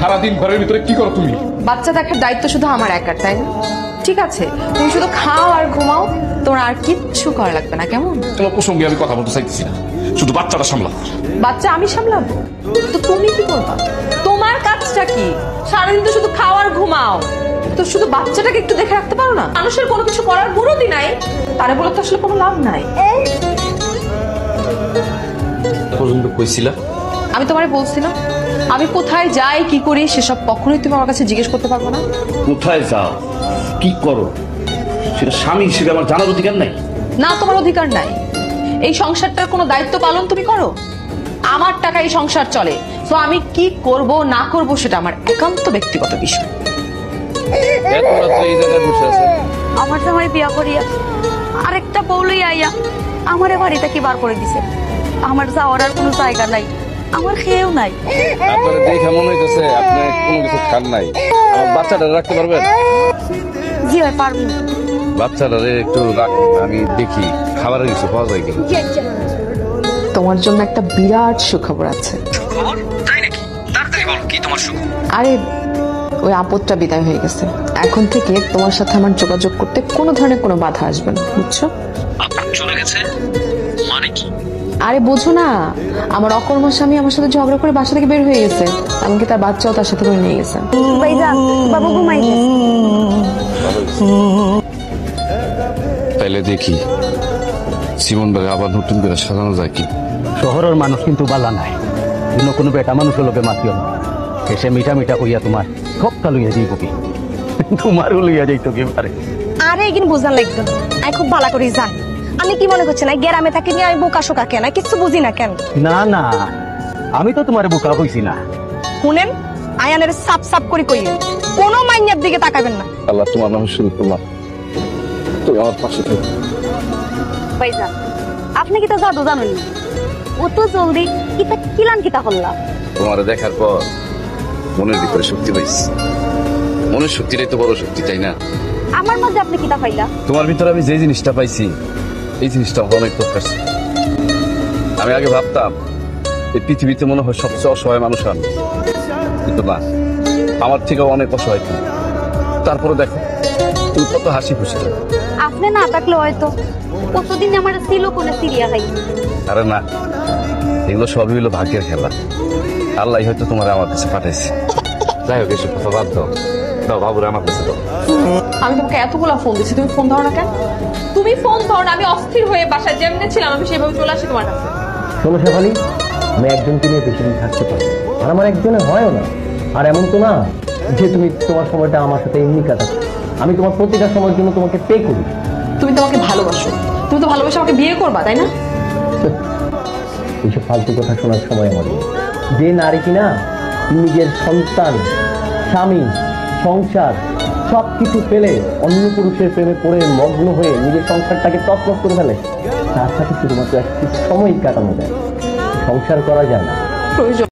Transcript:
সারাদিন ঘরের ভিতরে কি করো তুমি? বাচ্চা দেখার দায়িত্ব শুধু আমার একার, তাই না? ঠিক আছে, তুমি শুধু খাও আর ঘুমাও, তোমার আর কিচ্ছু করা লাগবে না, কেমন? তোমার প্রসঙ্গে আমি কথা বলতে চাইতেছি না, শুধু বাচ্চাটা সামলাও। বাচ্চা আমি সামলাবো? তো তুমি কি করবা? তোমার কাজটা কি? সারাদিন তো শুধু খাও আর ঘুমাও, তো শুধু বাচ্চাটাকে একটু দেখে রাখতে পারো না? মানুষের কোনো কিছু করার মুরুদি নাই, তারে বলে তো আসলে কোনো লাভ নাই। পর্যন্ত কইছিলা? আমি তোমারে বলছি না, আমি কোথায় যাই কি করি সেসব কখনোই তুমি আমার কাছে জিজ্ঞেস করতে পারবো না। কোথায় যাও, কি করো, সেটা স্বামী হিসেবে আমার জানার অধিকার নাই? না, তোমার অধিকার নাই। এই সংসারটার কোনো দায়িত্ব পালন তুমি করো? আমার টাকা এই সংসার চলে, তো আমি কি করব না করব সেটা আমার একান্ত ব্যক্তিগত বিষয়। আমার জামাই বিয়া করিয়া আরেকটা বউলই আইয়া আমারে বাড়িতে কি বার করে দিছে। আমার যাওয়ার আর কোনো জায়গা নাই, আমার খেয়েও নাই। আপনার দেখে মনে হইতেছে আপনি কোনো কিছু খান নাই। আমার বাচ্চাটা রাখতে পারবেন? জি ভাই, পারবো। বাচ্চাটা একটু রাখেন, আমি দেখি খাবারের কিছু পাওয়া যায় কিনা। তোমার জন্য একটা বিরাট সুখবর আছে। তাই নাকি? তাড়াতাড়ি বল, কি তোমার সুখ? আরে ওই আপদটা বিদায় হয়ে গেছে, এখন থেকে তোমার সাথে আমার যোগাযোগ করতে কোনো ধরনের কোনো বাধা আসবে না, বুঝছো? আপদ চলে গেছে মানে কি? আরে বোঝো না, আমার অকর্মা স্বামী আমার সাথে ঝগড়া করে বাসা থেকে বের হয়ে গেছে, এমনকি তার বাচ্চাও তার সাথে করে নিয়ে গেছে। ভাইজান, বাবু ঘুমাইছে। তাইলে দেখি জীবনটাকে আবার নতুন করে সাজানো যায় কি। শহরের মানুষ কিন্তু বালা নাই, কোনো বেটা মানুষের লোকে মাতিও না। এসে মিঠা মিঠা কইয়া তোমার সবটা লইয়া যাইব কি, তোমারও লইয়া যাইতো কি পারে। আরে এগিন বুঝান লাগতো, আমি খুব ভালো করে জানি। আমি কি মনে করছি না গ্রামে থাকি নিয়ে আমি বোকা শোকা কেন, কিছু বুঝি না কেন? না না, আমি তো তোমার বোকা কইছি না। শুনেন, আয়ানের সাপ সাপ করে কইলেন, কোনো মাইন্যার দিকে তাকাবেন না। আল্লাহ তোমার নাম শুরু তোমার, তুমি আমার পাশে থাকো। ভাইজান, আপনি কি তো জাদু জানেন? ও তো জলদি কিতা কিলান কিতা হল্লা। তোমার দেখার পর মনের ভিতরে শক্তি পাইছি। মনের শক্তিটাই তো বড় শক্তি, তাই না? আমার মধ্যে আপনি কিতা পাইলা? তোমার ভিতরে আমি যে জিনিসটা পাইছি, এই জিনিসটা আমার অনেক দরকার ছিল। আমি আগে ভাবতাম এই পৃথিবীতে মনে হয় সবচেয়ে অসহায় মানুষ আমি, কিন্তু না, আমার থেকেও অনেক অসহায় তুমি। তারপরে দেখো তুমি কত হাসি খুশি। আপনি না থাকলে হয়তো কতদিন আমার ছিল কোন সিরিয়া খাই। আরে না, এগুলো সবই হলো ভাগ্যের খেলা। আল্লাহ হয়তো তোমার আমার কাছে পাঠাইছে। যাই হোক, এসব কথা বাদ দাও, দাও বাবুরা আমার কাছে দাও। আমি তোমাকে এতগুলা ফোন দিচ্ছি, তুমি ফোন ধরো না কেন? তুমি ফোন ধরো না, আমি অস্থির হয়ে বাসায় যেমনে ছিলাম আমি সেভাবে চলে আসি তোমার কাছে। শোনো শেফালি, আমি একজনকে নিয়ে বেশি দিন থাকতে পারি, আর আমার একজনের হয়ও না। আর এমন তো না যে তুমি তোমার সময়টা আমার সাথে এমনি কাটাচ্ছ। আমি তোমার প্রতিটা সময়ের জন্য তোমাকে পে করি। তুমি তোমাকে ভালোবাসো, তুমি তো ভালোবাসে আমাকে বিয়ে করবা, তাই না? এইসব ফালতু কথা শোনার সময় আমার নেই। যে নারী কিনা নিজের সন্তান, স্বামী, সংসার সবকিছু ফেলে অন্য পুরুষের প্রেমে পড়ে মগ্ন হয়ে নিজের সংসারটাকে তছনছ করে ফেলে, তার সাথে শুধুমাত্র একটু সময় কাটানো যায়, সংসার করা যায় না। প্রয়োজন